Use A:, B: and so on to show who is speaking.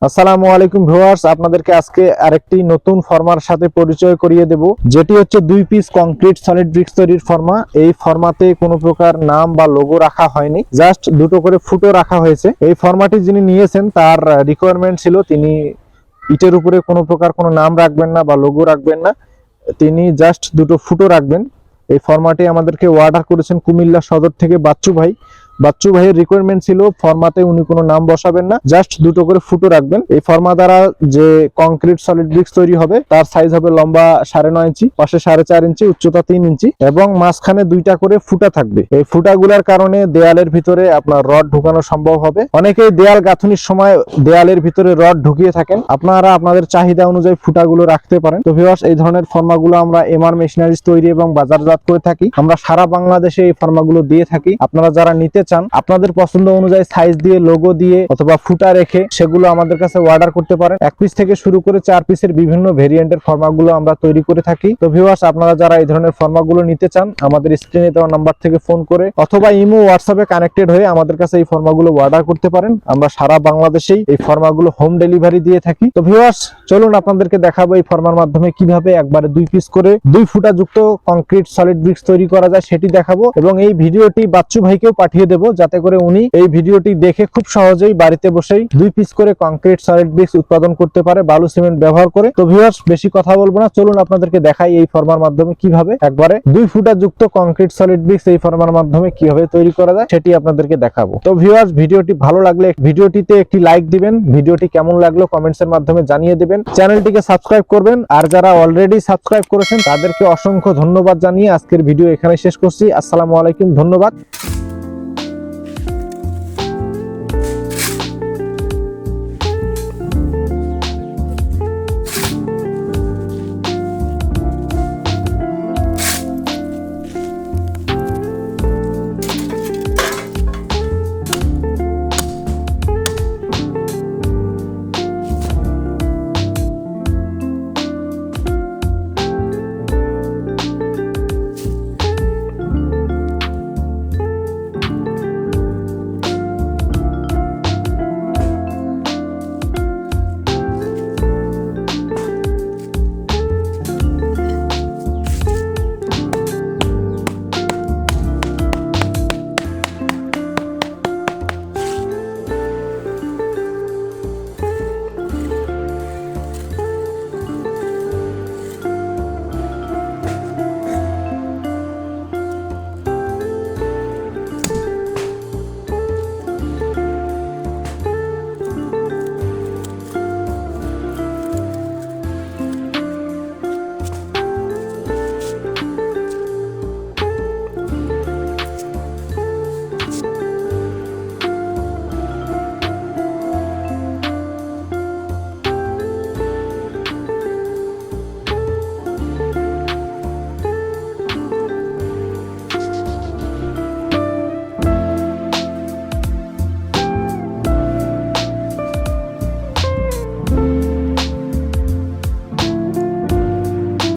A: আসসালামু আলাইকুম ভিউয়ার্স, আপনাদেরকে আজকে আরেকটি নতুন ফর্মার সাথে পরিচয় করিয়ে দেব, যেটি হচ্ছে 2 পিস কংক্রিট সলিড ব্রিক্স তৈরির ফর্মা। এই ফর্মাতে কোনো প্রকার নাম বা লোগো রাখা হয়নি, জাস্ট দুটো করে ফুটো রাখা হয়েছে। এই ফর্মাটি যিনি নিয়েছেন তার রিকোয়ারমেন্ট ছিল তিনি ইটের উপরে কোনো প্রকার কোনো নাম রাখবেন না বা লোগো রাখবেন না, তিনি জাস্ট দুটো ফুটো রাখবেন। এই ফর্মাটি আমাদেরকে অর্ডার করেছেন কুমিল্লা সদর থেকে বাচ্চু ভাইয়ের রিকোয়ারমেন্ট ছিল ফর্মাতে উনি কোনো নাম বসাবেন না, জাস্ট দুটো করে ফুটো রাখবেন। এই ফর্মা দ্বারা যে কংক্রিট সলিড ব্রিক্স তৈরি হবে তার সাইজ হবে লম্বা 9.5 ইঞ্চি, পাশে 4.5 ইঞ্চি, উচ্চতা 3 ইঞ্চি এবং মাঝখানে দুইটা করে ফুটা থাকবে। এই ফুটাগুলোর কারণে দেয়ালের ভিতরে আপনার রড ঢুকানো সম্ভব হবে। অনেকেই দেয়াল গাঁথনির সময় দেয়ালের ভিতরে রড ঢুকিয়ে থাকেন, আপনারা আপনাদের চাহিদা অনুযায়ী ফুটাগুলো রাখতে পারেন। তো ভিউয়ার্স, এই ধরনের ফর্মাগুলো আমরা এমআর মেশিনারিজ তৈরি এবং বাজারজাত করে থাকি। আমরা সারা বাংলাদেশে এই ফর্মাগুলো দিয়ে থাকি। আপনারা যারা নিতে চান আপনাদের পছন্দ অনুযায়ী সাইজ দিয়ে, লোগো দিয়ে অথবা ফুটা রেখে সেগুলো আমাদের কাছে অর্ডার করতে পারেন। 1 পিস থেকে শুরু করে 4 পিসের বিভিন্ন ভেরিয়েন্টের ফর্মাগুলো আমরা তৈরি করে থাকি। তো ভিউয়ার্স, আপনারা যারা এই ধরনের ফর্মাগুলো নিতে চান আমাদের স্ক্রিনে দেওয়া নাম্বার থেকে ফোন করে অথবা ইমো হোয়াটসঅ্যাপে কানেক্টেড হয়ে আমাদের কাছে এই ফর্মাগুলো অর্ডার করতে পারেন। আমরা সারা বাংলাদেশেই এই ফর্মাগুলো হোম ডেলিভারি দিয়ে থাকি। তো ভিউয়ার্স, চলুন আপনাদেরকে দেখাবো এই ফর্মার মাধ্যমে কিভাবে একবারে 2 পিস করে 2 ফুটা যুক্ত কংক্রিট সলিড ব্রিক্স তৈরি করা যায় সেটি দেখাবো এবং এই ভিডিওটি বাচ্চু ভাইকেও পাঠিয়ে দেবো যাতে করে উনি এই ভিডিওটি দেখে খুব সহজেই বাড়িতে বসেই 2 পিস করে কংক্রিট সলিড ব্রিক্স উৎপাদন করতে পারে বালু সিমেন্ট ব্যবহার করে। তো ভিউয়ার্স, বেশি কথা বলবো না, চলুন আপনাদেরকে দেখাই এই ফর্মার মাধ্যমে কিভাবে একবারে 2 ফুটা যুক্ত কংক্রিট সলিড ব্রিক্স এই ফর্মার মাধ্যমে কিভাবে তৈরি করা যায় সেটি আপনাদেরকে দেখাবো। তো ভিউয়ার্স, ভিডিওটি ভালো লাগলে ভিডিওটিতে একটি লাইক দিবেন, ভিডিওটি কেমন লাগলো কমেন্টস এর মাধ্যমে জানিয়ে দিবেন, চ্যানেলটিকে সাবস্ক্রাইব করবেন। আর যারা অলরেডি সাবস্ক্রাইব করেছেন তাদেরকে অসংখ্য ধন্যবাদ জানিয়ে আজকের ভিডিও এখানে শেষ করছি। আসসালামু আলাইকুম, ধন্যবাদ।